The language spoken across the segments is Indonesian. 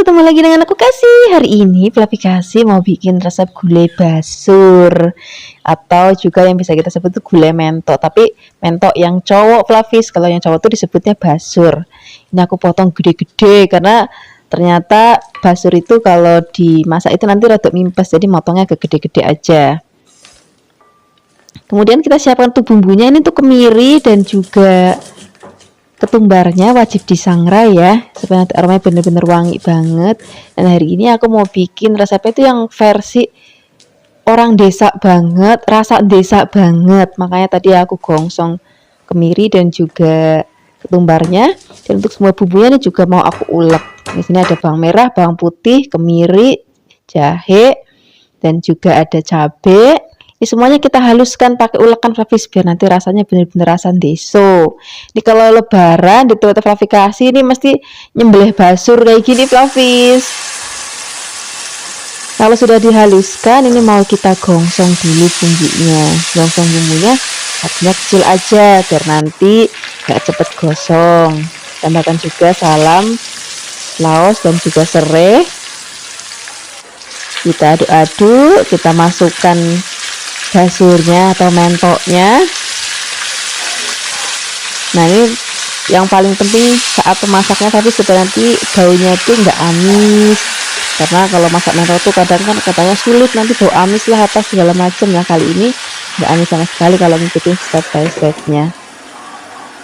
ketemu lagi dengan aku Kasih. Hari ini Fluffy Kasih mau bikin resep gulai basur, atau juga yang bisa kita sebut itu gulai mentok. Tapi mentok yang cowok Fluffy, kalau yang cowok tuh disebutnya basur. Ini aku potong gede-gede karena ternyata basur itu kalau dimasak itu nanti rada mimpes, jadi motongnya agak gede-gede aja. Kemudian kita siapkan tuh bumbunya, ini tuh kemiri dan juga ketumbarnya wajib disangrai ya, supaya nanti aromanya bener-bener wangi banget. Dan hari ini aku mau bikin resepnya itu yang versi orang desa banget, rasa desa banget. Makanya tadi aku gongsong kemiri dan juga ketumbarnya. Dan untuk semua bumbunya ini juga mau aku ulek. Di sini ada bawang merah, bawang putih, kemiri, jahe, dan juga ada cabai. Ini semuanya kita haluskan pakai ulekan Fluffy biar nanti rasanya benar-benar rasa deso. Ini kalau lebaran di tempat Fluffy Kasih ini mesti nyembelih basur kayak gini Fluffy. Kalau sudah dihaluskan, ini mau kita gongsong dulu bumbunya. Gongsong bumbunya apinya kecil aja biar nanti gak cepet gosong. Tambahkan juga salam, laos dan juga serai. Kita aduk-aduk, kita masukkan basurnya atau mentoknya. Nah, ini yang paling penting saat memasaknya, tapi supaya nanti baunya itu enggak amis, karena kalau masak mentok itu kadang kan katanya sulit, nanti bau amis lah apa segala macam. Ya kali ini enggak amis sama sekali kalau ngikutin step by stepnya.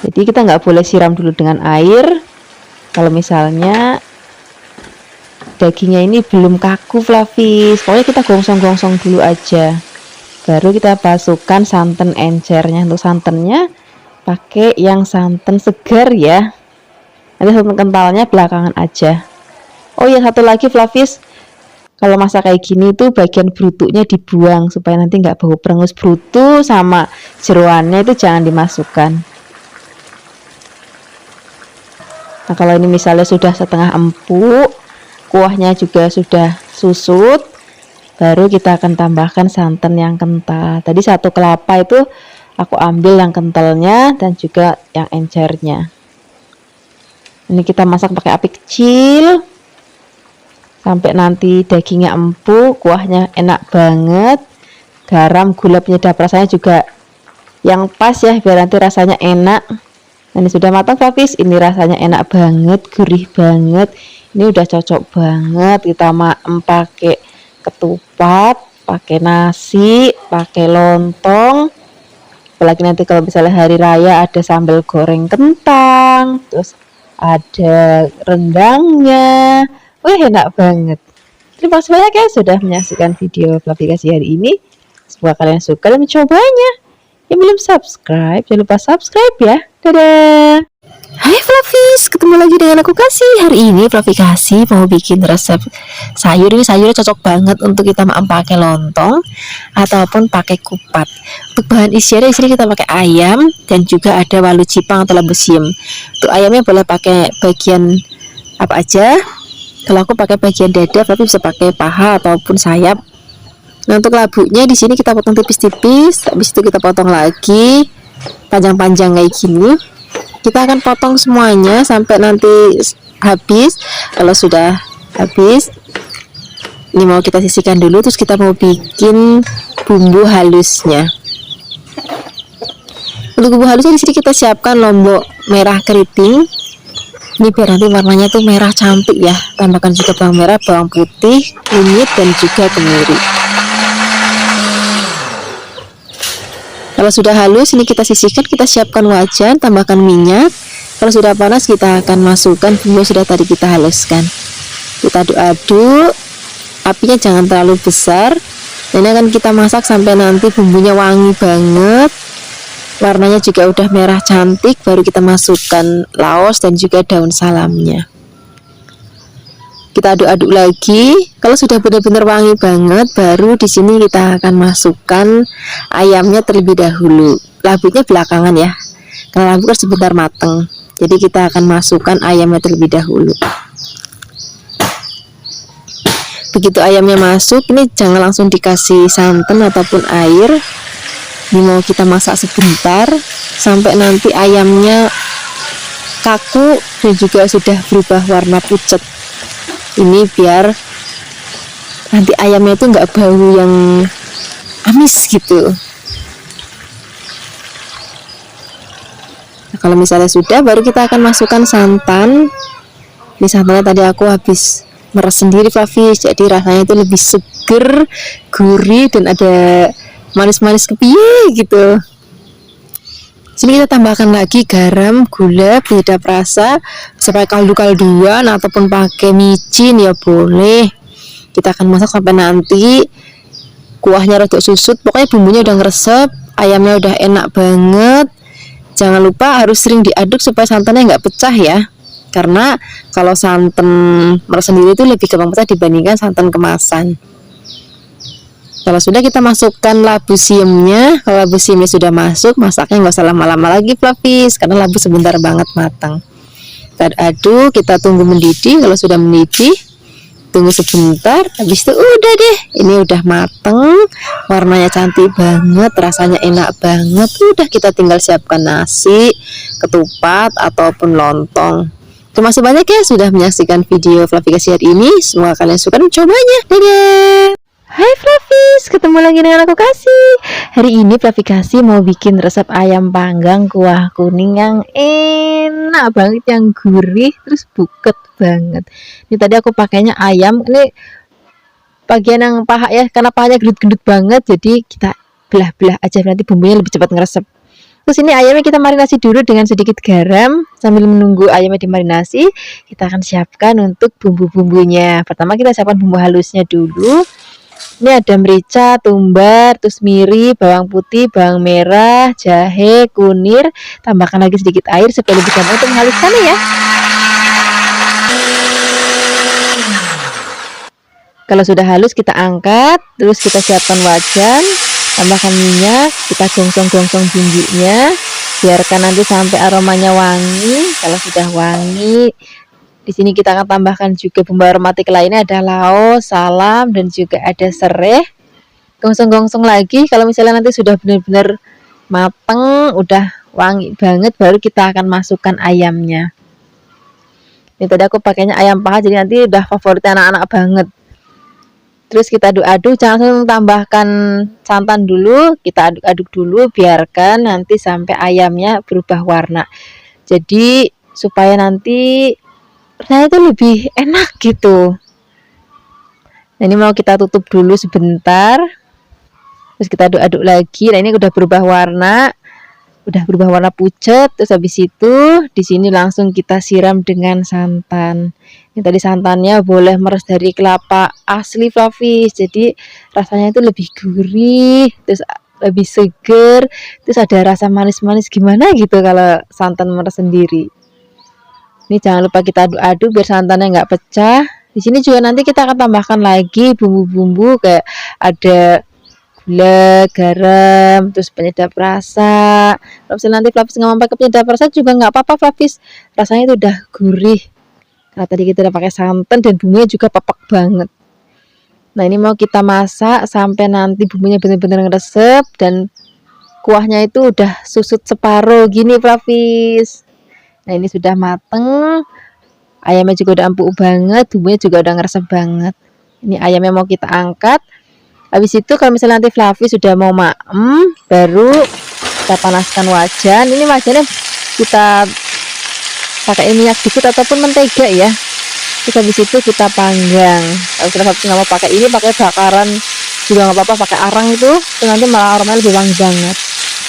Jadi kita nggak boleh siram dulu dengan air kalau misalnya dagingnya ini belum kaku Fluffy. Pokoknya kita gongsong-gongsong dulu aja, baru kita masukkan santan encernya. Untuk santannya pakai yang santan segar ya, nanti santan kentalnya belakangan aja. Oh ya, satu lagi Fluffy, kalau masak kayak gini tuh bagian brutuknya dibuang supaya nanti nggak bau perengus. Brutu sama jeroannya itu jangan dimasukkan. Nah, kalau ini misalnya sudah setengah empuk, kuahnya juga sudah susut, baru kita akan tambahkan santan yang kental. Tadi satu kelapa itu aku ambil yang kentalnya dan juga yang encernya. Ini kita masak pakai api kecil sampai nanti dagingnya empuk, kuahnya enak banget. Garam, gula, penyedap rasanya juga yang pas ya, biar nanti rasanya enak. Ini sudah matang Fluffy, ini rasanya enak banget, gurih banget. Ini udah cocok banget kita pakai ketupat, pakai nasi, pakai lontong. Apalagi nanti kalau misalnya hari raya ada sambal goreng kentang, terus ada rendangnya. Wih, enak banget. Terima kasih banyak ya sudah menyaksikan video Fluffy Kasih hari ini. Semoga kalian suka dan mencobanya. Yang belum subscribe, jangan lupa subscribe ya. Dadah. Hai Fluffy, ketemu lagi dengan aku Kasih. Hari ini Fluffy Kasih mau bikin resep sayur. Ini sayurnya cocok banget untuk kita pakai lontong ataupun pakai kupat. Untuk bahan isiannya di sini kita pakai ayam dan juga ada walu cipang atau labu siam. Untuk ayamnya boleh pakai bagian apa aja. Kalau aku pakai bagian dada, tapi bisa pakai paha ataupun sayap. Nah, untuk labunya di sini kita potong tipis-tipis, habis itu kita potong lagi panjang-panjang kayak gini. Kita akan potong semuanya sampai nanti habis. Kalau sudah habis, ini mau kita sisihkan dulu, terus kita mau bikin bumbu halusnya. Untuk bumbu halusnya di sini kita siapkan lombok merah keriting. Ini biar nanti warnanya tuh merah cantik ya. Tambahkan juga bawang merah, bawang putih, kunyit dan juga kemiri. Kalau sudah halus, ini kita sisihkan, kita siapkan wajan, tambahkan minyak. Kalau sudah panas, kita akan masukkan bumbu sudah tadi kita haluskan. Kita aduk-aduk, apinya jangan terlalu besar. Ini akan kita masak sampai nanti bumbunya wangi banget, warnanya juga udah merah cantik. Baru kita masukkan laos dan juga daun salamnya. Kita aduk-aduk lagi. Kalau sudah benar-benar wangi banget, baru di sini kita akan masukkan ayamnya terlebih dahulu. Labunya belakangan ya, karena labu kan sebentar mateng. Jadi kita akan masukkan ayamnya terlebih dahulu. Begitu ayamnya masuk, ini jangan langsung dikasih santan ataupun air. Ini mau kita masak sebentar sampai nanti ayamnya kaku dan juga sudah berubah warna pucat. Ini biar nanti ayamnya itu nggak bau yang amis gitu. Nah, kalau misalnya sudah, baru kita akan masukkan santan. Ini santannya tadi aku habis meres sendiri Flavis, jadi rasanya itu lebih seger, gurih, dan ada manis-manis kepiye gitu. Sini kita tambahkan lagi garam, gula, penyedap rasa, sampai kaldu-kalduan ataupun pakai micin ya boleh. Kita akan masak sampai nanti kuahnya rada susut, pokoknya bumbunya udah ngeresep, ayamnya udah enak banget. Jangan lupa harus sering diaduk supaya santannya nggak pecah ya. Karena kalau santan meres sendiri itu lebih gampang pecah dibandingkan santan kemasan. Kalau sudah, kita masukkan labu siamnya. Kalau labu siamnya sudah masuk, masaknya nggak usah lama-lama lagi Flavis, karena labu sebentar banget matang. Kita aduk, kita tunggu mendidih. Kalau sudah mendidih, tunggu sebentar. Habis itu udah deh, ini udah mateng, warnanya cantik banget, rasanya enak banget. Udah, kita tinggal siapkan nasi, ketupat ataupun lontong. Terima kasih banyak ya sudah menyaksikan video Flavikasi hari ini. Semoga kalian suka mencobanya. Dadah. Hai Flavis, ketemu lagi dengan aku Kasih. Hari ini Flavikasi mau bikin resep ayam panggang kuah kuning yang enak banget, yang gurih terus buket banget. Ini tadi aku pakainya ayam, ini bagian yang paha ya, karena pahanya gendut-gendut banget, jadi kita belah-belah aja, nanti bumbunya lebih cepat ngeresep. Terus ini ayamnya kita marinasi dulu dengan sedikit garam. Sambil menunggu ayamnya dimarinasi, kita akan siapkan untuk bumbu-bumbunya. Pertama kita siapkan bumbu halusnya dulu. Ini ada merica, tumbar, terus miri, bawang putih, bawang merah, jahe, kunir. Tambahkan lagi sedikit air supaya lebih gampang untuk menghaluskannya ya. Kalau sudah halus kita angkat, terus kita siapkan wajan, tambahkan minyak, kita gongsong-gongsong bumbunya, biarkan nanti sampai aromanya wangi. Kalau sudah wangi, di sini kita akan tambahkan juga bumbu aromatik lainnya, ada laos, salam, dan juga ada serai. Gongsong-gongsong lagi. Kalau misalnya nanti sudah benar-benar mateng, udah wangi banget, baru kita akan masukkan ayamnya. Ini tadi aku pakainya ayam paha, jadi nanti udah favorit anak-anak banget. Terus kita aduk-aduk, jangan langsung tambahkan santan dulu, kita aduk-aduk dulu, biarkan nanti sampai ayamnya berubah warna. Jadi supaya nanti rasanya itu lebih enak gitu. Nah, ini mau kita tutup dulu sebentar, terus kita aduk-aduk lagi. Nah, ini udah berubah warna pucat. Terus habis itu di sini langsung kita siram dengan santan. Ini tadi santannya boleh meres dari kelapa asli Flavis, jadi rasanya itu lebih gurih, terus lebih seger, terus ada rasa manis-manis gimana gitu kalau santan meres sendiri. Ini jangan lupa kita aduk-aduk biar santannya nggak pecah. Di sini juga nanti kita akan tambahkan lagi bumbu-bumbu kayak ada gula, garam, terus penyedap rasa. Kalau misalnya nanti Flavis nggak mau pakai penyedap rasa juga nggak apa-apa Flavis, rasanya itu udah gurih. Karena tadi kita udah pakai santan dan bumbunya juga pepek banget. Nah, ini mau kita masak sampai nanti bumbunya benar-benar ngeresep dan kuahnya itu udah susut separuh gini Flavis. Nah, ini sudah mateng, ayamnya juga udah empuk banget, bumbunya juga udah ngeresep banget. Ini ayamnya mau kita angkat. Habis itu kalau misalnya nanti Flavis sudah mau maem, baru kita panaskan wajan. Ini wajannya kita pakai minyak dikit ataupun mentega ya. Terus habis itu kita panggang. Kalau Flavis nggak mau pakai ini, pakai bakaran juga nggak apa-apa, pakai arang itu nanti malah aromanya lebih wangi banget.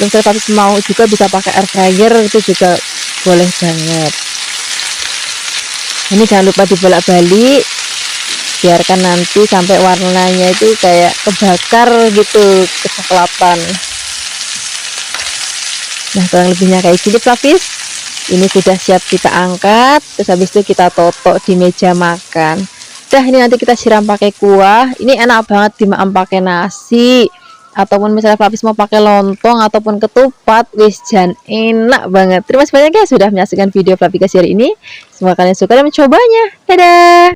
Terus Flavis mau juga bisa pakai air fryer, itu juga boleh banget. Ini jangan lupa dibolak-balik, biarkan nanti sampai warnanya itu kayak kebakar gitu, kecoklatan. Nah, kurang lebihnya kayak gini Flavis. Ini sudah siap kita angkat, terus habis itu kita totok di meja makan. Udah, ini nanti kita siram pakai kuah. Ini enak banget dimakan pakai nasi, ataupun misalnya Flavis mau pakai lontong ataupun ketupat, wis jan enak banget. Terima kasih banyak ya sudah menyaksikan video Flavikasi hari ini. Semoga kalian suka dan mencobanya. Dadah.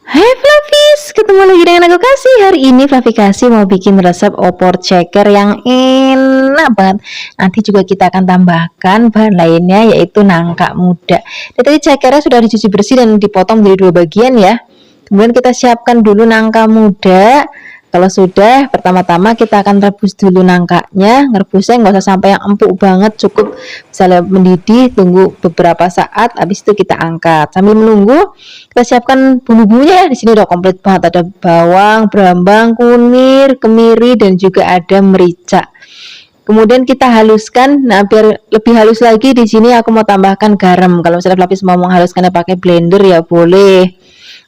Hai Flavis, ketemu lagi dengan aku Kasih. Hari ini Flavikasi mau bikin resep opor ceker yang enak banget. Nanti juga kita akan tambahkan bahan lainnya, yaitu nangka muda. Dan tadi cekernya sudah dicuci bersih dan dipotong menjadi 2 bagian ya. Kemudian kita siapkan dulu nangka muda. Kalau sudah, pertama-tama kita akan rebus dulu nangkanya. Ngerebusnya nggak usah sampai yang empuk banget, cukup misalnya mendidih, tunggu beberapa saat, habis itu kita angkat. Sambil menunggu, kita siapkan bumbu-bumbunya ya. Di sini udah komplit banget, ada bawang, brambang, kunir, kemiri, dan juga ada merica. Kemudian kita haluskan. Nah, biar lebih halus lagi di sini aku mau tambahkan garam. Kalau misalnya Flavis mau menghaluskannya pakai blender ya boleh,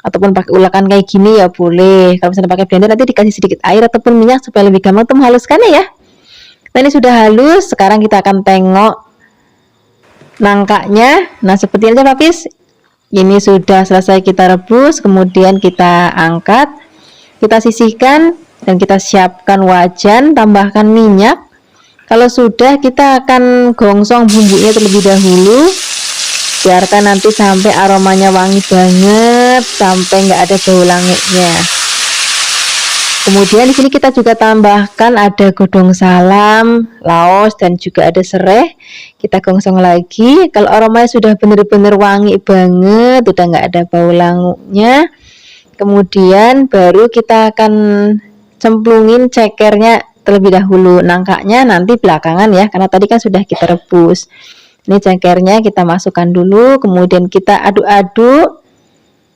ataupun pakai ulakan kayak gini ya boleh. Kalau misalnya pakai blender nanti dikasih sedikit air ataupun minyak supaya lebih gampang untuk menghaluskannya ya. Nah, ini sudah halus. Sekarang kita akan tengok nangkanya. Nah, seperti ini aja Flavis. Ini sudah selesai kita rebus, kemudian kita angkat, kita sisihkan, dan kita siapkan wajan, tambahkan minyak. Kalau sudah, kita akan gongsong bumbunya terlebih dahulu. Biarkan nanti sampai aromanya wangi banget, sampai nggak ada bau langitnya. Kemudian di sini kita juga tambahkan ada godong salam, laos, dan juga ada serai. Kita gongsong lagi. Kalau aromanya sudah benar-benar wangi banget, udah nggak ada bau langitnya, kemudian baru kita akan cemplungin cekernya terlebih dahulu. Nangkanya nanti belakangan ya, karena tadi kan sudah kita rebus. Ini cekernya kita masukkan dulu, kemudian kita aduk-aduk.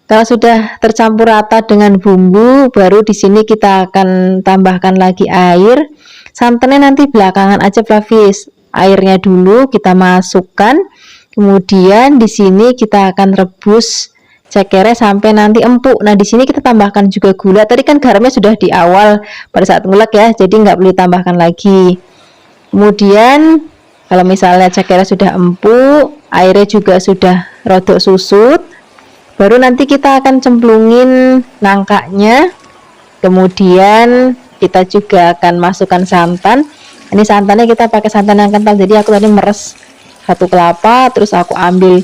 Kalau sudah tercampur rata dengan bumbu, baru di sini kita akan tambahkan lagi air. Santannya nanti belakangan aja Flavis. Airnya dulu kita masukkan. Kemudian di sini kita akan rebus cekernya sampai nanti empuk. Nah, di sini kita tambahkan juga gula. Tadi kan garamnya sudah di awal pada saat ngulek ya, jadi nggak perlu tambahkan lagi. Kemudian kalau misalnya cekernya sudah empuk, airnya juga sudah rodok susut, baru nanti kita akan cemplungin nangkanya. Kemudian kita juga akan masukkan santan. Ini santannya kita pakai santan yang kental, jadi aku tadi meres satu kelapa, terus aku ambil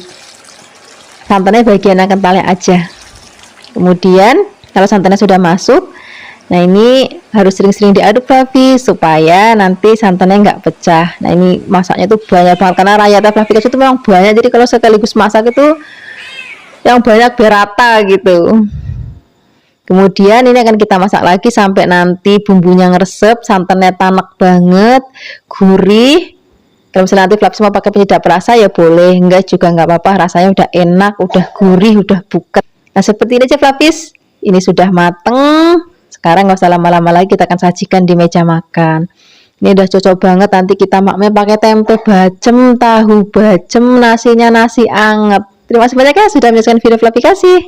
santannya bagian yang kentalnya aja. Kemudian kalau santannya sudah masuk, nah ini harus sering-sering diaduk Flavis supaya nanti santannya nggak pecah. Nah, ini masaknya tuh banyak banget karena rakyatnya Flavis itu memang banyak, jadi kalau sekaligus masak itu yang banyak biar rata gitu. Kemudian ini akan kita masak lagi sampai nanti bumbunya ngeresep, santannya tanek banget, gurih. Kalau misalnya nanti Flavis mau pakai penyedap rasa ya boleh, enggak juga nggak apa-apa, rasanya udah enak, udah gurih, udah buket. Nah, seperti ini aja Flavis, ini sudah mateng. Sekarang nggak usah lama-lama lagi, kita akan sajikan di meja makan. Ini udah cocok banget, nanti kita maknya pakai tempe bacem, tahu bacem, nasinya nasi anget. Terima kasih banyak ya sudah menyaksikan video Flavi Kasih.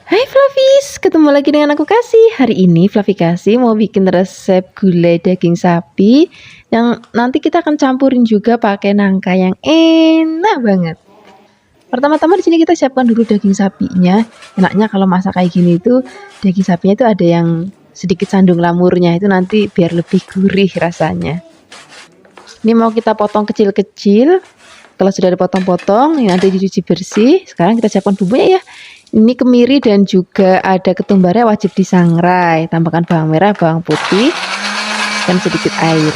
Hai Flavis, ketemu lagi dengan aku Kasih. Hari ini Flavi Kasih mau bikin resep gulai daging sapi yang nanti kita akan campurin juga pakai nangka yang enak banget. Pertama-tama di sini kita siapkan dulu daging sapinya. Enaknya kalau masak kayak gini itu daging sapinya itu ada yang sedikit sandung lamurnya, itu nanti biar lebih gurih rasanya. Ini mau kita potong kecil-kecil. Kalau sudah dipotong-potong, ini nanti dicuci bersih. Sekarang kita siapkan bumbunya ya. Ini kemiri dan juga ada ketumbarnya wajib disangrai. Tambahkan bawang merah, bawang putih, dan sedikit air.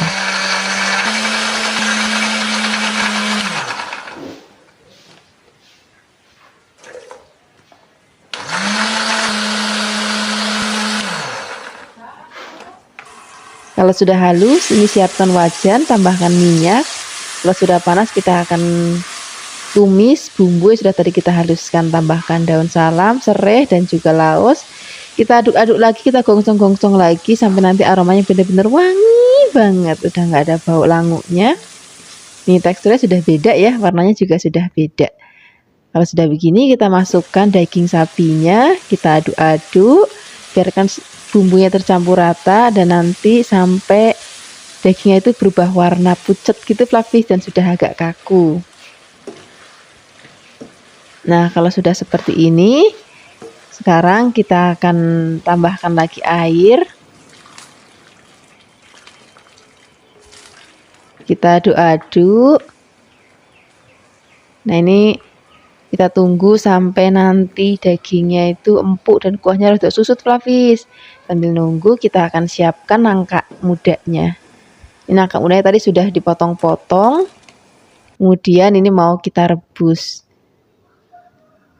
Kalau sudah halus, ini siapkan wajan, tambahkan minyak. Kalau sudah panas, kita akan tumis bumbu yang sudah tadi kita haluskan. Tambahkan daun salam, serai, dan juga laos. Kita aduk-aduk lagi, kita gongsong-gongsong lagi sampai nanti aromanya benar-benar wangi banget. Udah nggak ada bau languknya. Ini teksturnya sudah beda ya, warnanya juga sudah beda. Kalau sudah begini, kita masukkan daging sapinya, kita aduk-aduk, biarkan bumbunya tercampur rata dan nanti sampai dagingnya itu berubah warna pucat gitu Flavis dan sudah agak kaku. Nah, kalau sudah seperti ini, sekarang kita akan tambahkan lagi air. Kita aduk-aduk. Nah, ini kita tunggu sampai nanti dagingnya itu empuk dan kuahnya rada susut Flavis. Sambil nunggu kita akan siapkan nangka mudanya. Ini nangka mudanya tadi sudah dipotong-potong. Kemudian ini mau kita rebus.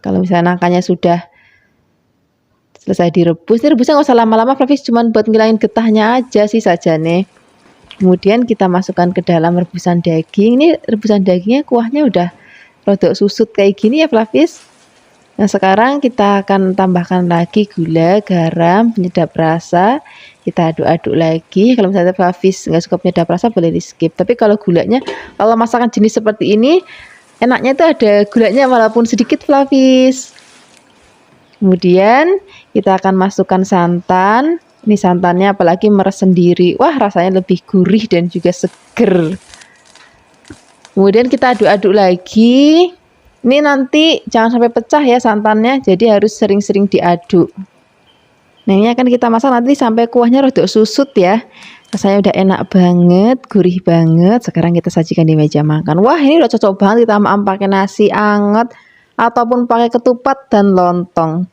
Kalau misalnya nangkanya sudah Selesai direbus. Ini rebusnya nggak usah lama-lama, Fluffy, cuman buat ngilangin getahnya aja sih sajane. Kemudian kita masukkan ke dalam rebusan daging. Ini rebusan dagingnya kuahnya udah rodok susut kayak gini ya, Fluffy. Nah, sekarang kita akan tambahkan lagi gula, garam, penyedap rasa. Kita aduk-aduk lagi. Kalau misalnya Flavis nggak suka penyedap rasa boleh di skip. Tapi kalau gulanya, kalau masakan jenis seperti ini, enaknya itu ada gulanya walaupun sedikit, Flavis. Kemudian kita akan masukkan santan. Ini santannya apalagi meres sendiri. Wah, rasanya lebih gurih dan juga seger. Kemudian kita aduk-aduk lagi. Ini nanti jangan sampai pecah ya santannya, jadi harus sering-sering diaduk. Nah, ini akan kita masak nanti sampai kuahnya rodok susut ya. Rasanya udah enak banget, gurih banget. Sekarang kita sajikan di meja makan. Wah, ini udah cocok banget kita makan pakai nasi anget ataupun pakai ketupat dan lontong.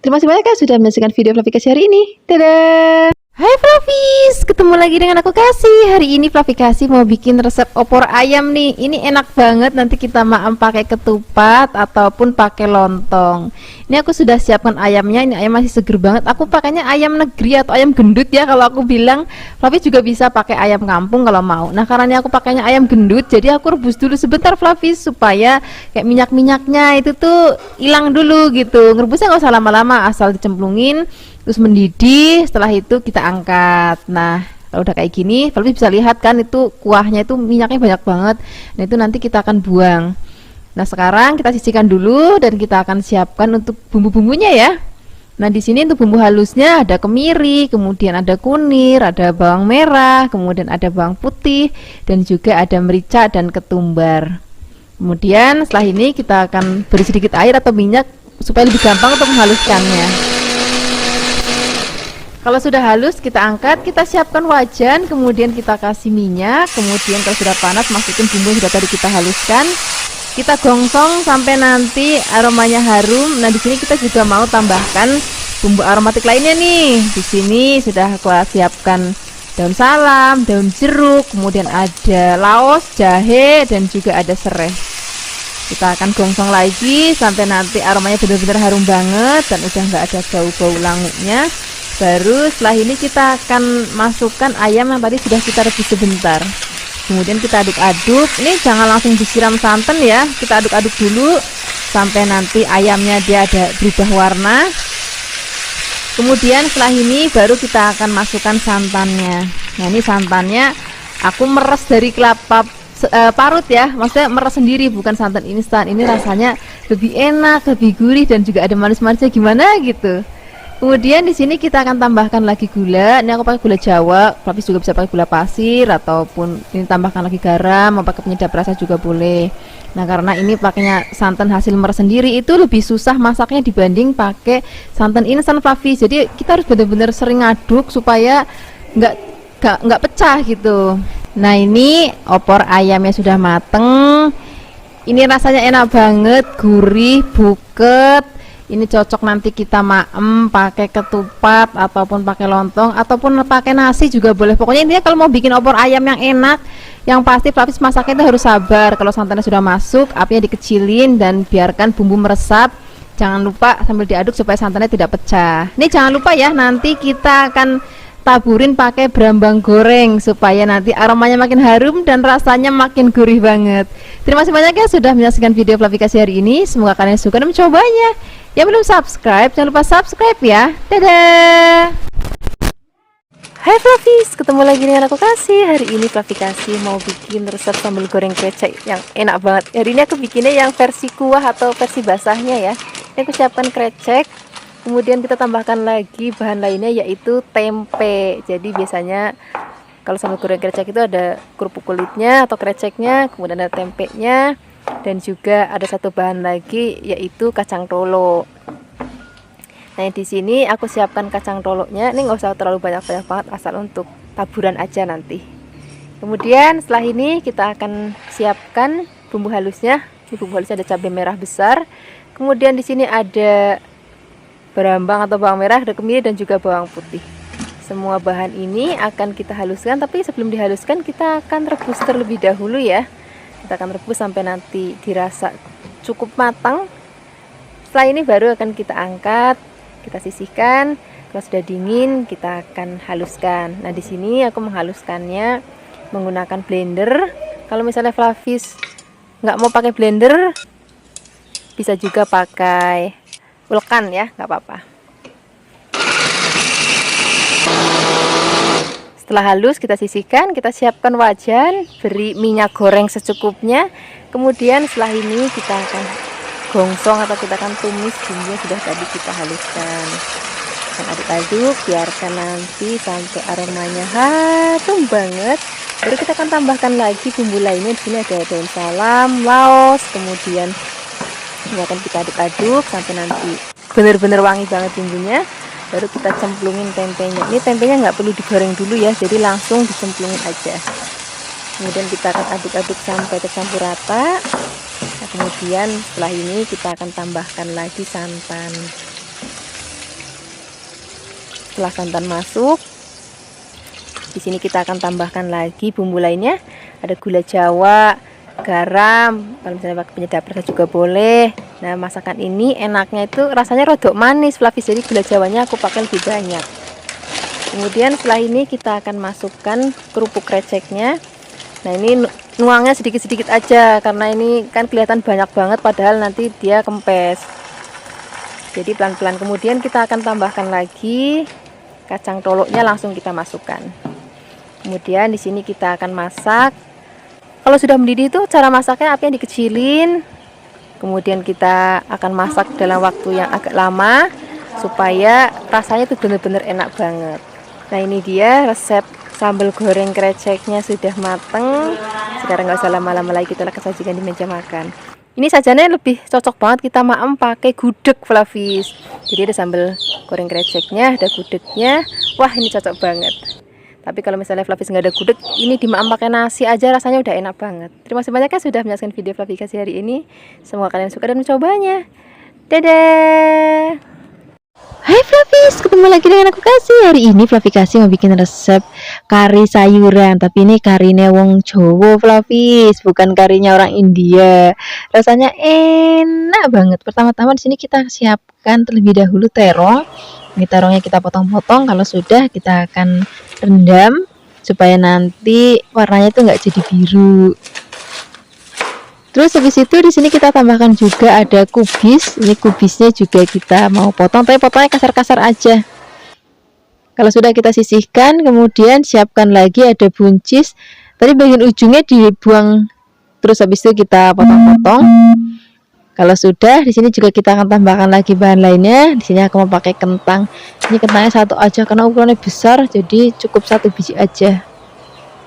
Terima kasih banyak ya sudah menyaksikan video Fluffy Kasih hari ini. Dadah! Hai Fluffies, ketemu lagi dengan aku Kasih. Hari ini Fluffy Kasih mau bikin resep opor ayam nih. Ini enak banget, nanti kita makan pakai ketupat ataupun pakai lontong. Ini aku sudah siapkan ayamnya, ini ayam masih seger banget. Aku pakainya ayam negeri atau ayam gendut ya kalau aku bilang. Fluffy juga bisa pakai ayam kampung kalau mau. Nah, karena ini aku pakainya ayam gendut, jadi aku rebus dulu sebentar Fluffy supaya kayak minyak-minyaknya itu tuh hilang dulu gitu. Ngerebusnya nggak usah lama-lama, asal dicemplungin terus mendidih. Setelah itu kita angkat. Nah, kalau udah kayak gini, Fluffy bisa lihat kan itu kuahnya itu minyaknya banyak banget. Nah, itu nanti kita akan buang. Nah, sekarang kita sisihkan dulu dan kita akan siapkan untuk bumbu-bumbunya ya. Nah, di sini untuk bumbu halusnya ada kemiri, kemudian ada kunir, ada bawang merah, kemudian ada bawang putih dan juga ada merica dan ketumbar. Kemudian setelah ini kita akan beri sedikit air atau minyak supaya lebih gampang untuk menghaluskannya. Kalau sudah halus kita angkat, kita siapkan wajan, kemudian kita kasih minyak, kemudian kalau sudah panas masukin bumbu yang sudah tadi kita haluskan. Kita gongsong sampai nanti aromanya harum. Nah, di sini kita juga mau tambahkan bumbu aromatik lainnya nih. Di sini sudah aku siapkan daun salam, daun jeruk, kemudian ada laos, jahe dan juga ada serai. Kita akan gongsong lagi sampai nanti aromanya benar-benar harum banget dan udah nggak ada bau-bau languknya. Baru setelah ini kita akan masukkan ayam yang tadi sudah kita rebus sebentar. Kemudian kita aduk-aduk. Ini jangan langsung disiram santan ya. Kita aduk-aduk dulu sampai nanti ayamnya dia ada berubah warna. Kemudian setelah ini baru kita akan masukkan santannya. Nah, ini santannya aku meres dari kelapa parut ya. Maksudnya meres sendiri, bukan santan instan. Ini rasanya lebih enak, lebih gurih dan juga ada manis-manisnya gimana gitu. Kemudian di sini kita akan tambahkan lagi gula. Ini aku pakai gula Jawa, tapi juga bisa pakai gula pasir ataupun ini tambahkan lagi garam, mau pakai penyedap rasa juga boleh. Nah, karena ini pakainya santan hasil meres sendiri itu lebih susah masaknya dibanding pakai santan instan Fluffy. Jadi kita harus benar-benar sering ngaduk supaya nggak pecah gitu. Nah, ini opor ayamnya sudah mateng. Ini rasanya enak banget, gurih, buket. Ini cocok nanti kita maem pakai ketupat ataupun pakai lontong ataupun pakai nasi juga boleh. Pokoknya intinya kalau mau bikin opor ayam yang enak, yang pasti Fluffy masaknya itu harus sabar. Kalau santannya sudah masuk, apinya dikecilin dan biarkan bumbu meresap. Jangan lupa sambil diaduk supaya santannya tidak pecah. Ini jangan lupa ya, nanti kita akan taburin pakai berambang goreng supaya nanti aromanya makin harum dan rasanya makin gurih banget. Terima kasih banyak ya sudah menyaksikan video Fluffy Kasih hari ini. Semoga kalian suka dan mencobanya. Yang belum subscribe, jangan lupa subscribe ya. Dadah. Hai Fluffies, ketemu lagi dengan aku Kasih. Hari ini Fluffy Kasih mau bikin resep sambal goreng krecek yang enak banget. Hari ini aku bikinnya yang versi kuah atau versi basahnya ya. Ini aku siapkan krecek. Kemudian kita tambahkan lagi bahan lainnya yaitu tempe. Jadi biasanya kalau sambal goreng krecek itu ada kerupuk kulitnya atau kreceknya, kemudian ada tempenya, dan juga ada satu bahan lagi yaitu kacang tolo. Nah, di sini aku siapkan kacang toloknya. Ini nggak usah terlalu banyak-banyak banget, asal untuk taburan aja nanti. Kemudian setelah ini kita akan siapkan bumbu halusnya. Di bumbu halusnya ada cabai merah besar. Kemudian di sini ada berambang atau bawang merah, ada kemiri dan juga bawang putih. Semua bahan ini akan kita haluskan, tapi sebelum dihaluskan kita akan rebus terlebih dahulu ya. Kita akan rebus sampai nanti dirasa cukup matang. Setelah ini baru akan kita angkat. kita sisihkan. Kalau sudah dingin kita akan haluskan. Nah di sini aku menghaluskannya menggunakan blender. Kalau misalnya Flavis nggak mau pakai blender, bisa juga pakai ulkan ya, nggak apa-apa. Setelah halus kita sisihkan, kita siapkan wajan, beri minyak goreng secukupnya. Kemudian setelah ini kita akan gongsong atau kita akan tumis bumbu yang sudah tadi kita haluskan. Kita aduk-aduk, biarkan nanti sampai aromanya harum banget. Baru kita akan tambahkan lagi bumbu lainnya. Di sini ada daun salam, laos, kemudian ini akan kita aduk-aduk sampai nanti benar-benar wangi banget bumbunya. Baru kita cemplungin tempenya. Ini tempenya nggak perlu digoreng dulu ya, jadi langsung dicemplungin aja. Kemudian kita akan aduk-aduk sampai tercampur rata. Nah, kemudian setelah ini kita akan tambahkan lagi santan. Setelah santan masuk, di sini kita akan tambahkan lagi bumbu lainnya. Ada gula Jawa, garam, kalau misalnya pakai penyedap rasa juga boleh. Nah masakan ini enaknya itu rasanya rodok manis Flavis, jadi gula Jawanya aku pakai lebih banyak. Kemudian setelah ini kita akan masukkan kerupuk kreceknya. Nah ini nuangnya sedikit-sedikit aja karena ini kan kelihatan banyak banget padahal nanti dia kempes. Jadi pelan-pelan. Kemudian kita akan tambahkan lagi kacang toloknya, langsung kita masukkan. Kemudian di sini kita akan masak. Kalau sudah mendidih itu cara masaknya apinya dikecilin. Kemudian kita akan masak dalam waktu yang agak lama supaya rasanya itu benar-benar enak banget. Nah ini dia resep sambal goreng kreceknya sudah mateng. Sekarang nggak usah lama-lama lagi, kita akan sajikan di meja makan. Ini sajiannya lebih cocok banget kita maem pakai gudeg Flavis. Jadi ada sambal goreng kreceknya, ada gudegnya. Wah ini cocok banget. Tapi kalau misalnya Flavis nggak ada gudeg, ini dimaem pakai nasi aja rasanya udah enak banget. Terima kasih banyak ya sudah menyaksikan video Flavikasi hari ini. Semoga kalian suka dan mencobanya. Dadah. Hai Flavis, ketemu lagi dengan aku Kasih. Hari ini Flavikasi mau bikin resep kari sayuran, tapi ini karinya wong Jawa Flavis, bukan karinya orang India. Rasanya enak banget. Pertama-tama di sini kita siapkan terlebih dahulu terong. Ini terongnya kita potong-potong. Kalau sudah kita akan rendam supaya nanti warnanya itu nggak jadi biru. Terus habis itu di sini kita tambahkan juga ada kubis. Ini kubisnya juga kita mau potong, tapi potongnya kasar-kasar aja. Kalau sudah kita sisihkan, kemudian siapkan lagi ada buncis. Tadi bagian ujungnya dibuang. Terus habis itu kita potong-potong. Kalau sudah, di sini juga kita akan tambahkan lagi bahan lainnya. Di sini aku mau pakai kentang. Ini kentangnya satu aja karena ukurannya besar, jadi cukup satu biji aja.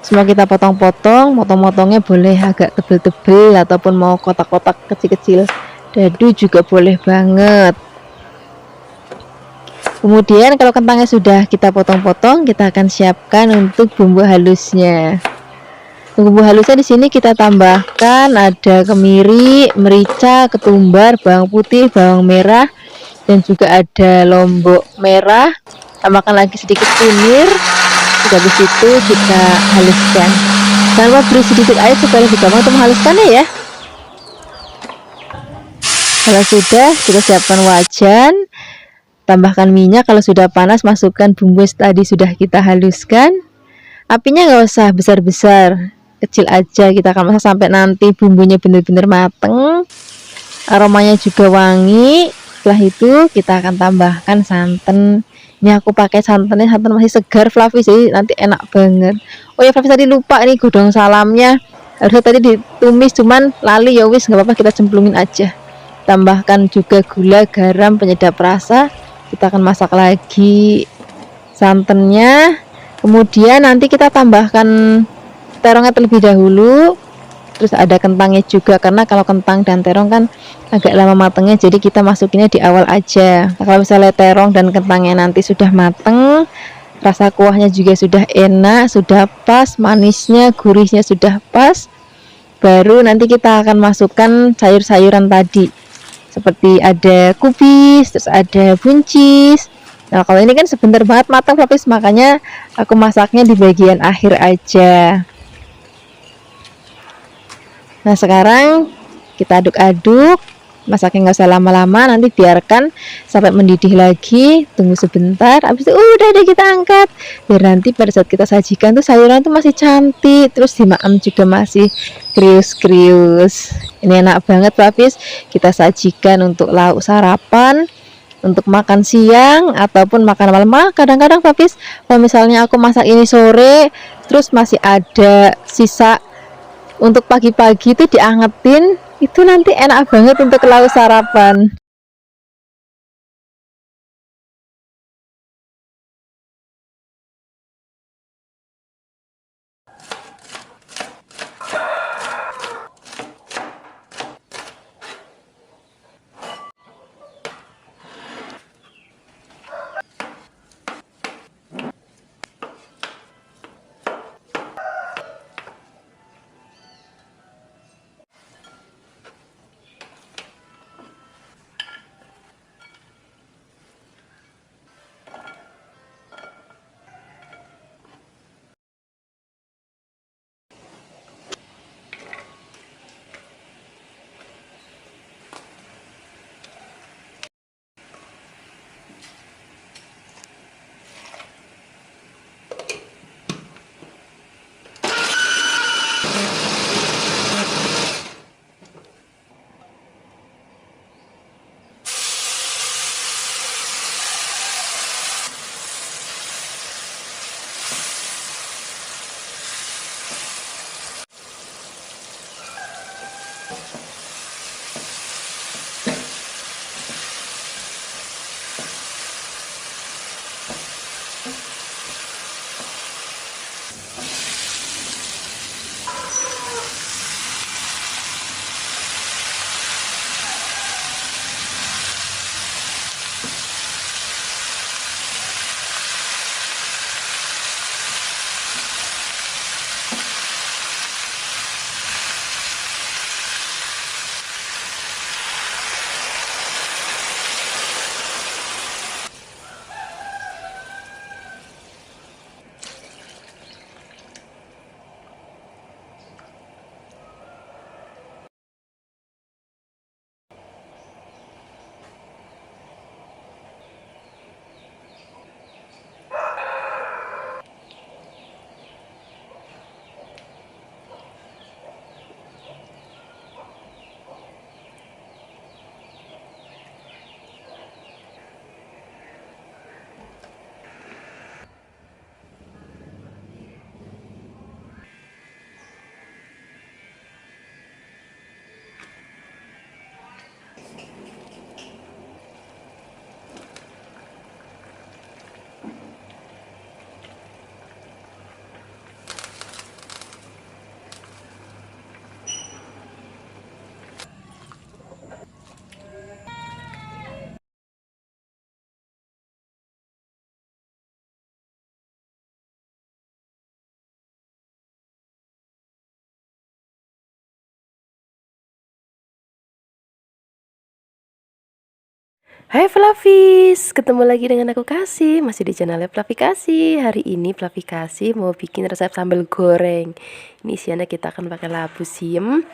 Semua kita potong-potong, potong-potongnya boleh agak tebel-tebel ataupun mau kotak-kotak kecil-kecil. Dadu juga boleh banget. Kemudian kalau kentangnya sudah kita potong-potong, kita akan siapkan untuk bumbu halusnya. Bumbu halusnya di sini kita tambahkan ada kemiri, merica, ketumbar, bawang putih, bawang merah, dan juga ada lombok merah. Tambahkan lagi sedikit kunir. Habis itu kita haluskan. Jangan lupa beri sedikit air supaya lebih gampang untuk menghaluskannya ya. Kalau sudah, kita siapkan wajan. Tambahkan minyak. Kalau sudah panas, masukkan bumbu yang tadi sudah kita haluskan. Apinya nggak usah besar-besar, kecil aja. Kita akan masak sampai nanti bumbunya benar-benar mateng. Aromanya juga wangi. Setelah itu kita akan tambahkan santan. Ini aku pakai santannya, santan masih segar Flavis, jadi nanti enak banget. Oh ya Flavis, tadi lupa nih godong salamnya. Harusnya tadi ditumis, cuman lali ya wis, nggak apa-apa, kita cemplungin aja. Tambahkan juga gula, garam, penyedap rasa. Kita akan masak lagi santannya. Kemudian nanti kita tambahkan terongnya terlebih dahulu. Terus ada kentangnya juga, karena kalau kentang dan terong kan agak lama matangnya, jadi kita masukinnya di awal aja. Nah, kalau misalnya terong dan kentangnya nanti sudah mateng, rasa kuahnya juga sudah enak, sudah pas, manisnya, gurihnya sudah pas, baru nanti kita akan masukkan sayur-sayuran tadi, seperti ada kubis, terus ada buncis. Nah kalau ini kan sebentar banget matang Flavis, makanya aku masaknya di bagian akhir aja. Nah sekarang kita aduk-aduk Masaknya nggak usah lama-lama, nanti biarkan sampai mendidih lagi, tunggu sebentar, habis itu udah deh kita angkat. Biar nanti pada saat kita sajikan tuh sayuran tuh masih cantik, terus dimakan juga masih krius-krius. Ini enak banget Pak Fis, kita sajikan untuk lauk sarapan, untuk makan siang ataupun makan malam. Kadang-kadang Pak Fis, kalau misalnya aku masak ini sore, terus masih ada sisa untuk pagi-pagi itu diangetin, itu nanti enak banget untuk lauk sarapan. Hai Flavis, ketemu lagi dengan aku Kasih, masih di channel Flavi Kasih. Hari ini Flavi Kasih mau bikin resep sambal goreng. Ini isiannya kita akan pakai labu siam,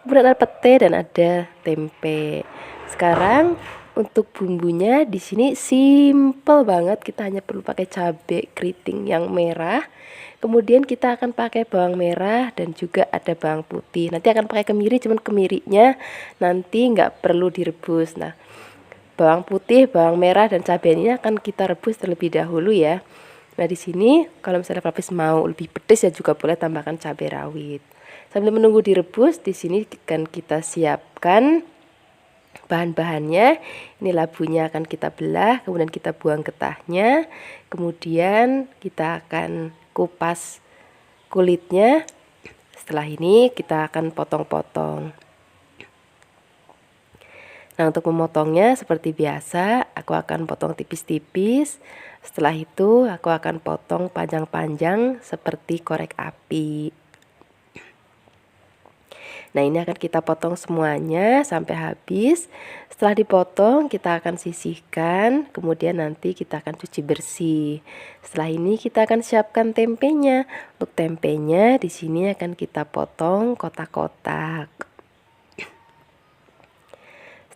kemudian ada pete dan ada tempe. Sekarang untuk bumbunya di sini simple banget, kita hanya perlu pakai cabai keriting yang merah. Kemudian kita akan pakai bawang merah dan juga ada bawang putih. Nanti akan pakai kemiri, cuman kemirinya nanti nggak perlu direbus. Nah, bawang putih, bawang merah, dan cabai ini akan kita rebus terlebih dahulu ya. Nah di sini kalau misalnya Flavis mau lebih pedas ya juga boleh tambahkan cabai rawit. Sambil menunggu direbus, di sini akan kita siapkan bahan-bahannya. Ini labunya akan kita belah, kemudian kita buang getahnya, kemudian kita akan kupas kulitnya. Setelah ini kita akan potong-potong. Nah, untuk memotongnya seperti biasa, aku akan potong tipis-tipis. Setelah itu, aku akan potong panjang-panjang seperti korek api. Nah, ini akan kita potong semuanya sampai habis. Setelah dipotong, kita akan sisihkan, kemudian nanti kita akan cuci bersih. Setelah ini kita akan siapkan tempenya. Untuk tempenya di sini akan kita potong kotak-kotak.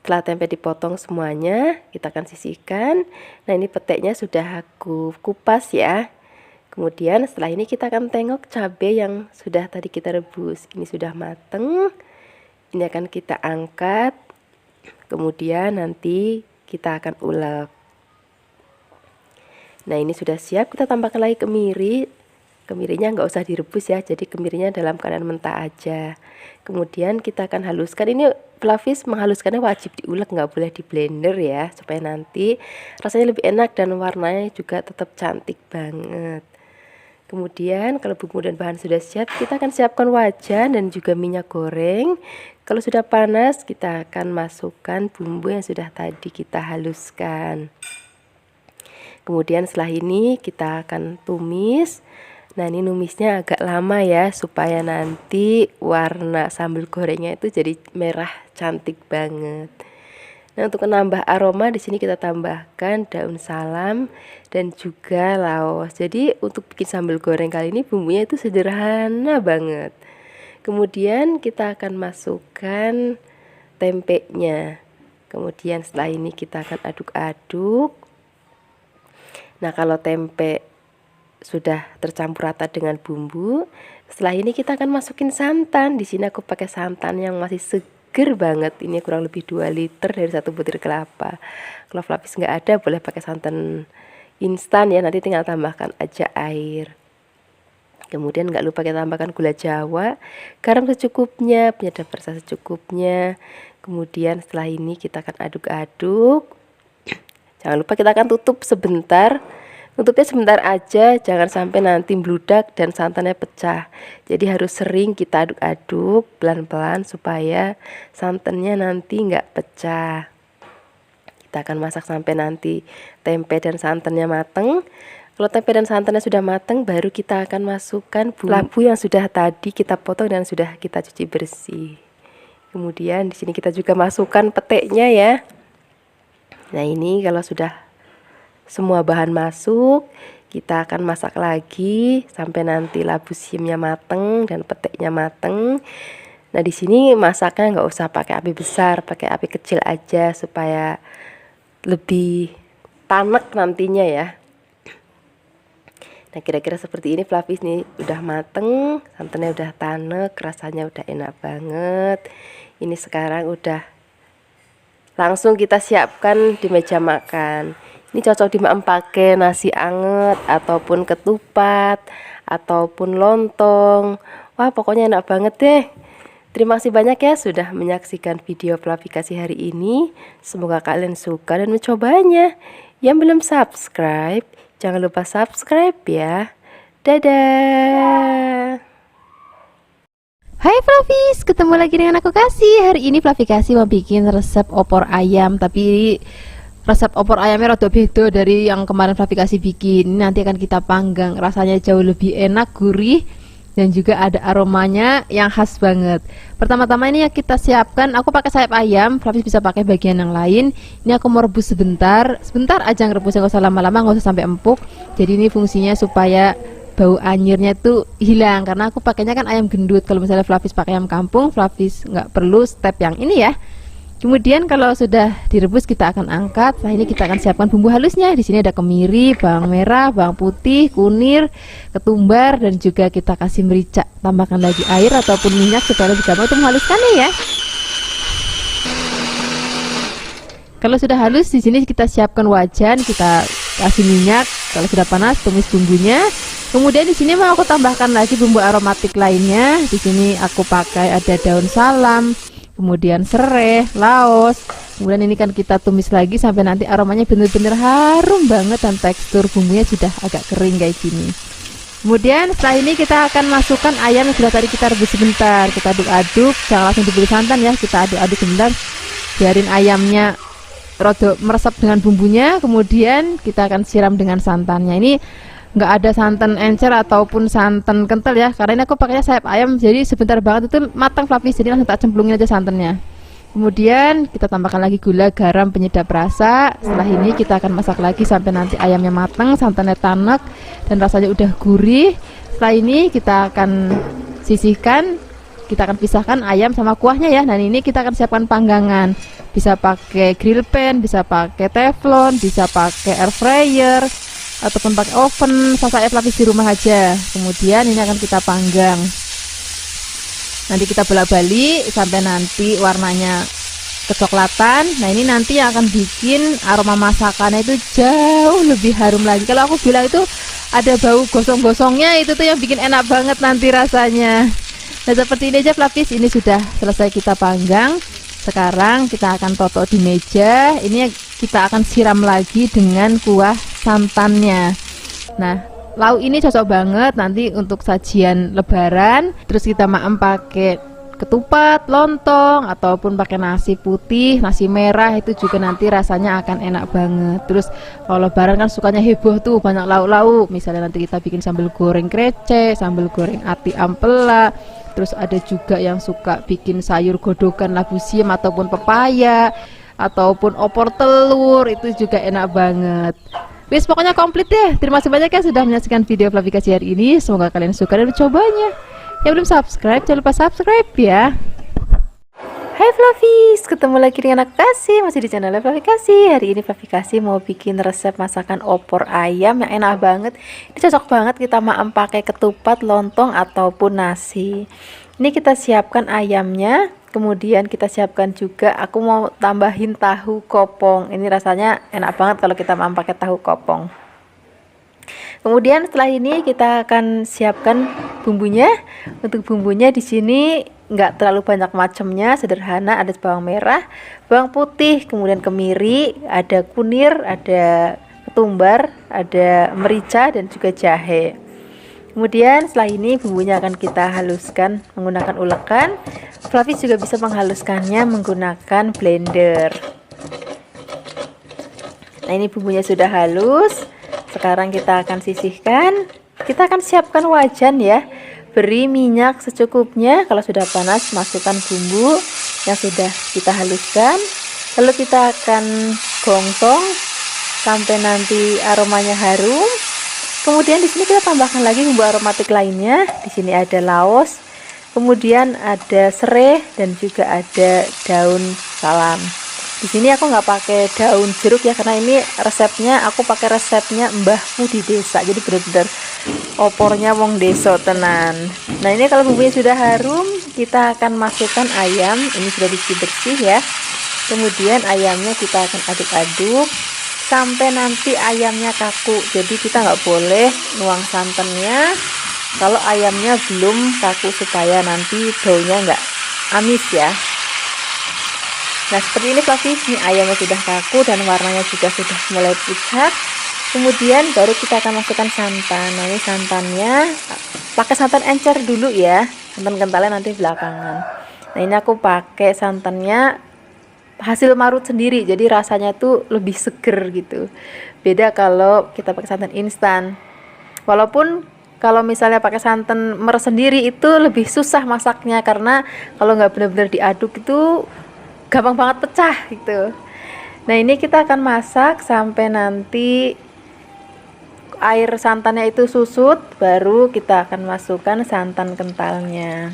Setelah tempe dipotong semuanya, kita akan sisihkan. Nah, ini peteknya sudah aku kupas ya. Kemudian setelah ini kita akan tengok cabai yang sudah tadi kita rebus. Ini sudah mateng. Ini akan kita angkat. Kemudian nanti kita akan ulek. Nah, ini sudah siap. Kita tambahkan lagi kemiri. Kemirinya nggak usah direbus ya, jadi kemirinya dalam keadaan mentah aja. Kemudian kita akan haluskan. Ini Flavis menghaluskannya wajib diulek, nggak boleh di blender ya, supaya nanti rasanya lebih enak dan warnanya juga tetap cantik banget. Kemudian kalau bumbu dan bahan sudah siap, kita akan siapkan wajan dan juga minyak goreng. Kalau sudah panas, kita akan masukkan bumbu yang sudah tadi kita haluskan. Kemudian setelah ini kita akan tumis. Nah, ini numisnya agak lama ya, supaya nanti warna sambal gorengnya itu jadi merah cantik banget. Nah, untuk menambah aroma di sini kita tambahkan daun salam dan juga laos. Jadi untuk bikin sambal goreng kali ini bumbunya itu sederhana banget. Kemudian kita akan masukkan tempenya. Kemudian setelah ini kita akan aduk-aduk. Nah, kalau tempe sudah tercampur rata dengan bumbu, setelah ini kita akan masukin santan. Di sini aku pakai santan yang masih seger banget. Ini kurang lebih 2 liter dari 1 butir kelapa. Kalau Flavis nggak ada, boleh pakai santan instan ya. Nanti tinggal tambahkan aja air. Kemudian nggak lupa kita tambahkan gula jawa, garam secukupnya, penyedap rasa secukupnya. Kemudian setelah ini kita akan aduk-aduk. Jangan lupa kita akan tutup sebentar. Tutupnya sebentar aja, jangan sampai nanti bludak dan santannya pecah. Jadi harus sering kita aduk-aduk pelan-pelan supaya santannya nanti nggak pecah. Kita akan masak sampai nanti tempe dan santannya mateng. Kalau tempe dan santannya sudah mateng, baru kita akan masukkan labu yang sudah tadi kita potong dan sudah kita cuci bersih. Kemudian di sini kita juga masukkan peteknya ya. Nah, ini kalau sudah semua bahan masuk, kita akan masak lagi sampai nanti labu siamnya mateng dan peteknya mateng. Nah, di sini masaknya nggak usah pakai api besar, pakai api kecil aja supaya lebih tanek nantinya ya. Nah, kira-kira seperti ini Flavis nih, udah mateng, santannya udah tanek, rasanya udah enak banget. Ini sekarang udah langsung kita siapkan di meja makan. Ini cocok dimakan pakai nasi anget ataupun ketupat ataupun lontong. Wah, pokoknya enak banget deh. Terima kasih banyak ya sudah menyaksikan video Flavikasi hari ini. Semoga kalian suka dan mencobanya. Yang belum subscribe, jangan lupa subscribe ya. Dadah. Hai Flavis, ketemu lagi dengan aku Kasih. Hari ini Flavikasi mau bikin resep opor ayam, tapi resep opor ayamnya rada beda dari yang kemarin Flavikasi bikin. Ini nanti akan kita panggang, rasanya jauh lebih enak, gurih, dan juga ada aromanya yang khas banget. Pertama-tama ini yang kita siapkan, aku pakai sayap ayam, Flavis bisa pakai bagian yang lain. Ini aku mau rebus sebentar aja ngerebusnya, nggak usah lama-lama, nggak usah sampai empuk. Jadi ini fungsinya supaya bau anyirnya tuh hilang, karena aku pakainya kan ayam gendut. Kalau misalnya Flavis pakai ayam kampung, Flavis nggak perlu step yang ini ya. Kemudian kalau sudah direbus kita akan angkat. Nah, ini kita akan siapkan bumbu halusnya. Di sini ada kemiri, bawang merah, bawang putih, kunir, ketumbar, dan juga kita kasih merica. Tambahkan lagi air ataupun minyak supaya lebih gampang untuk menghaluskannya ya. Kalau sudah halus, di sini kita siapkan wajan, kita kasih minyak. Kalau sudah panas, tumis bumbunya. Kemudian di sini mau aku tambahkan lagi bumbu aromatik lainnya. Di sini aku pakai ada daun salam, kemudian serai, laos. Kemudian ini kan kita tumis lagi sampai nanti aromanya benar-benar harum banget dan tekstur bumbunya sudah agak kering kayak gini. Kemudian setelah ini kita akan masukkan ayam yang sudah tadi kita rebus sebentar. Kita aduk-aduk, jangan langsung diberi santan ya. Kita aduk-aduk sebentar, biarin ayamnya rada meresap dengan bumbunya. Kemudian kita akan siram dengan santannya. Ini nggak ada santan encer ataupun santan kental ya, karena ini aku pakainya sayap ayam, jadi sebentar banget itu matang Flavis, jadi langsung tak cemplungin aja santannya. Kemudian kita tambahkan lagi gula, garam, penyedap rasa. Setelah ini kita akan masak lagi sampai nanti ayamnya matang, santannya tanek dan rasanya udah gurih. Setelah ini kita akan sisihkan, kita akan pisahkan ayam sama kuahnya ya. Dan ini kita akan siapkan panggangan. Bisa pakai grill pan, bisa pakai teflon, bisa pakai air fryer, ataupun pakai oven, saya Flavis di rumah aja. Kemudian ini akan kita panggang. Nanti kita bolak-balik sampai nanti warnanya kecoklatan. Nah ini nanti yang akan bikin aroma masakannya itu jauh lebih harum lagi. Kalau aku bilang itu ada bau gosong-gosongnya, itu tuh yang bikin enak banget nanti rasanya. Nah seperti ini aja Flavis, ini sudah selesai kita panggang. Sekarang kita akan toto di meja. Ini kita akan siram lagi dengan kuah santannya. Nah lauk ini cocok banget nanti untuk sajian lebaran. Terus kita maem pakai ketupat, lontong, ataupun pakai nasi putih, nasi merah, itu juga nanti rasanya akan enak banget. Terus kalau lebaran kan sukanya heboh tuh, banyak lauk-lauk. Misalnya nanti kita bikin sambal goreng krecek, sambal goreng ati ampela. Terus ada juga yang suka bikin sayur godokan labu siam ataupun pepaya, ataupun opor telur, itu juga enak banget. Wis pokoknya komplit deh. Terima kasih banyak ya sudah menyaksikan video Flavi kasih hari ini. Semoga kalian suka dan mencobanya. Yang belum subscribe, jangan lupa subscribe ya. Hai Flavis, ketemu lagi dengan aku Kasih, masih di channel Flavi Kasih. Hari ini Flavi Kasih mau bikin resep masakan opor ayam yang enak banget. Ini cocok banget kita maem pakai ketupat, lontong, ataupun nasi. Ini kita siapkan ayamnya, kemudian kita siapkan juga, aku mau tambahin tahu kopong. Ini rasanya enak banget kalau kita maem pakai tahu kopong. Kemudian setelah ini kita akan siapkan bumbunya. Untuk bumbunya di sini nggak terlalu banyak macamnya, sederhana. Ada bawang merah, bawang putih, kemudian kemiri, ada kunir, ada ketumbar, ada merica, dan juga jahe. Kemudian setelah ini bumbunya akan kita haluskan menggunakan ulekan. Flavis juga bisa menghaluskannya menggunakan blender. Nah ini bumbunya sudah halus. Sekarang kita akan sisihkan. Kita akan siapkan wajan ya. Beri minyak secukupnya. Kalau sudah panas, masukkan bumbu yang sudah kita haluskan. Lalu kita akan gongsong sampai nanti aromanya harum. Kemudian di sini kita tambahkan lagi bumbu aromatik lainnya. Di sini ada laos, kemudian ada serai, dan juga ada daun salam. Di sini aku nggak pakai daun jeruk ya, karena ini resepnya aku pakai resepnya mbahku di desa. Jadi benar-benar opornya wong deso tenan. Nah ini kalau bumbunya sudah harum, kita akan masukkan ayam. Ini sudah dicuci bersih ya. Kemudian ayamnya kita akan aduk-aduk sampai nanti ayamnya kaku. Jadi kita nggak boleh nuang santannya kalau ayamnya belum kaku, supaya nanti baunya nggak amis ya. Nah seperti ini Flavis, ini ayamnya sudah kaku dan warnanya juga sudah mulai pucat. Kemudian baru kita akan masukkan santan. Nah ini santannya pakai santan encer dulu ya, santan kentalnya nanti belakangan. Nah ini aku pakai santannya hasil marut sendiri, jadi rasanya tuh lebih seger gitu. Beda kalau kita pakai santan instan. Walaupun kalau misalnya pakai santan meres sendiri itu lebih susah masaknya, karena kalau nggak benar-benar diaduk itu gampang banget pecah gitu. Nah ini kita akan masak sampai nanti air santannya itu susut, baru kita akan masukkan santan kentalnya.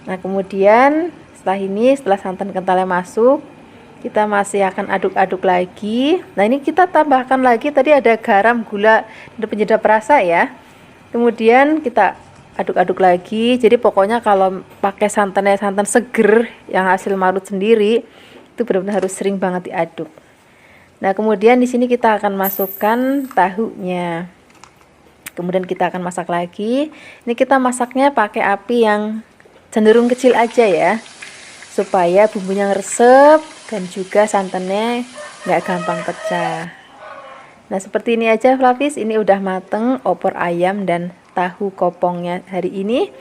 Nah kemudian setelah santan kentalnya masuk, kita masih akan aduk-aduk lagi. Nah ini kita tambahkan lagi, tadi ada garam, gula, dan penyedap rasa ya. Kemudian kita aduk-aduk lagi. Jadi pokoknya kalau pakai santannya santan seger yang hasil marut sendiri, itu benar-benar harus sering banget diaduk. Nah kemudian di sini kita akan masukkan tahunya. Kemudian kita akan masak lagi. Ini kita masaknya pakai api yang cenderung kecil aja ya, supaya bumbunya ngeresep dan juga santannya nggak gampang pecah. Nah seperti ini aja Flavis, ini udah mateng opor ayam dan tahu kopongnya hari ini.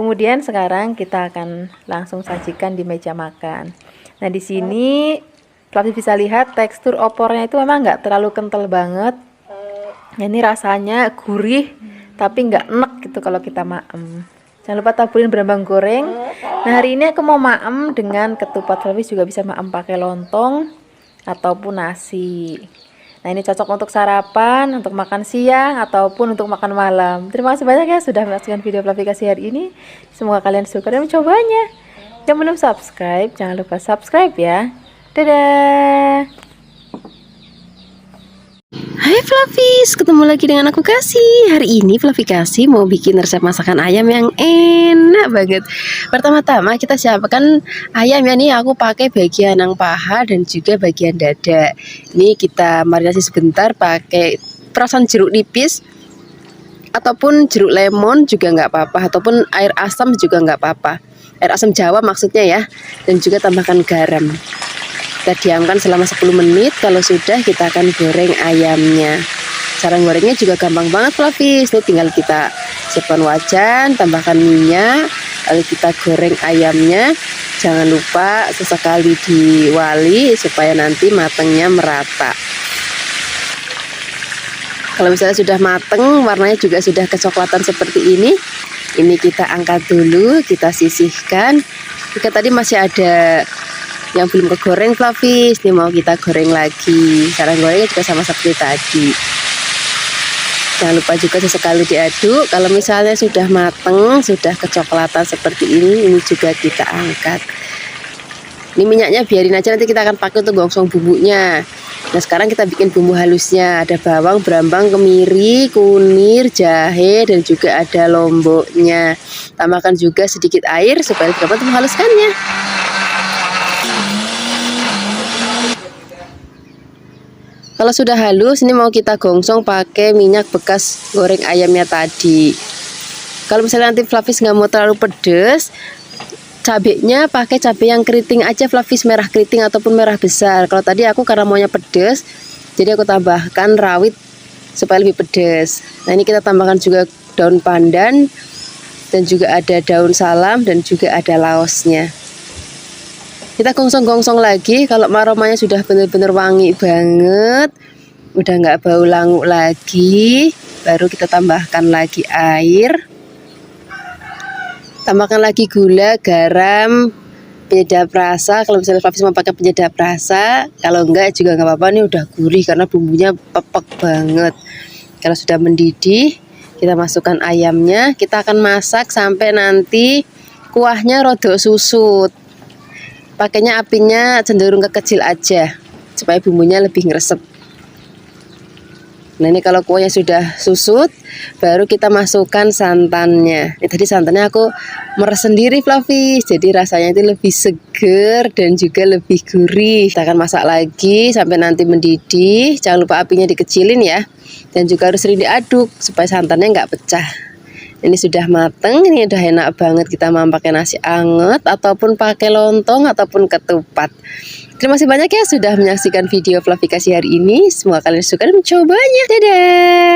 Kemudian sekarang kita akan langsung sajikan di meja makan. Nah di sini Flavis bisa lihat tekstur opornya itu memang nggak terlalu kental banget. Ini rasanya gurih tapi nggak enek gitu kalau kita maem. Jangan lupa taburin berambang goreng. Nah hari ini aku mau maem dengan ketupat. Flavis juga bisa maem pakai lontong ataupun nasi. Nah ini cocok untuk sarapan, untuk makan siang, ataupun untuk makan malam. Terima kasih banyak ya sudah menyaksikan video Flavi Kasih hari ini. Semoga kalian suka dan mencobanya. Yang belum subscribe, jangan lupa subscribe ya. Dadah. Hai Flavis, ketemu lagi dengan aku Kasih. Hari ini Fluffy Kasih mau bikin resep masakan ayam yang enak banget. Pertama-tama kita siapkan ayam ya, nih aku pakai bagian yang paha dan juga bagian dada. Ini kita marinasi sebentar pakai perasan jeruk nipis ataupun jeruk lemon juga nggak apa-apa, ataupun air asam juga nggak apa-apa. Air asam Jawa maksudnya ya. Dan juga tambahkan garam. Kita diamkan selama 10 menit. Kalau sudah, kita akan goreng ayamnya. Cara gorengnya juga gampang banget Flavis. Ini tinggal kita siapkan wajan, tambahkan minyak, lalu kita goreng ayamnya. Jangan lupa sesekali diwali supaya nanti matangnya merata. Kalau misalnya sudah mateng, warnanya juga sudah kecoklatan seperti ini kita angkat dulu, kita sisihkan. Jika tadi masih ada yang belum kegoreng Flavis, ini mau kita goreng lagi. Cara gorengnya juga sama seperti tadi. Jangan lupa juga sesekali diaduk. Kalau misalnya sudah mateng, sudah kecoklatan seperti ini juga kita angkat. Ini minyaknya biarin aja, nanti kita akan pakai untuk gongsong bumbunya. Nah sekarang kita bikin bumbu halusnya. Ada bawang, brambang, kemiri, kunir, jahe, dan juga ada lomboknya. Tambahkan juga sedikit air supaya dapat menghaluskannya. Kalau sudah halus, ini mau kita gongsong pakai minyak bekas goreng ayamnya tadi. Kalau misalnya nanti Flavis nggak mau terlalu pedes, cabenya pakai cabai yang keriting aja Flavis, merah keriting ataupun merah besar. Kalau tadi aku karena maunya pedes, jadi aku tambahkan rawit supaya lebih pedes. Nah ini kita tambahkan juga daun pandan, dan juga ada daun salam, dan juga ada laosnya. Kita gongsong-gongsong lagi. Kalau aromanya sudah benar-benar wangi banget, udah nggak bau langu lagi, baru kita tambahkan lagi air, tambahkan lagi gula, garam, penyedap rasa. Kalau misalnya Flavis mau pakai penyedap rasa, kalau enggak juga nggak apa-apa. Nih udah gurih karena bumbunya pepek banget. Kalau sudah mendidih, kita masukkan ayamnya. Kita akan masak sampai nanti kuahnya rodok susut. Pakainya apinya cenderung kecil aja supaya bumbunya lebih ngeresep. Nah ini kalau kuahnya sudah susut, baru kita masukkan santannya. Ini tadi santannya aku meres sendiri Flavis, jadi rasanya itu lebih seger dan juga lebih gurih. Kita akan masak lagi sampai nanti mendidih. Jangan lupa apinya dikecilin ya, dan juga harus sering diaduk supaya santannya nggak pecah. Ini sudah mateng, ini udah enak banget. Kita mau pakai nasi anget ataupun pakai lontong ataupun ketupat. Terima kasih banyak ya sudah menyaksikan video Fluffy Kasih hari ini. Semoga kalian suka dan mencobanya. Dadah.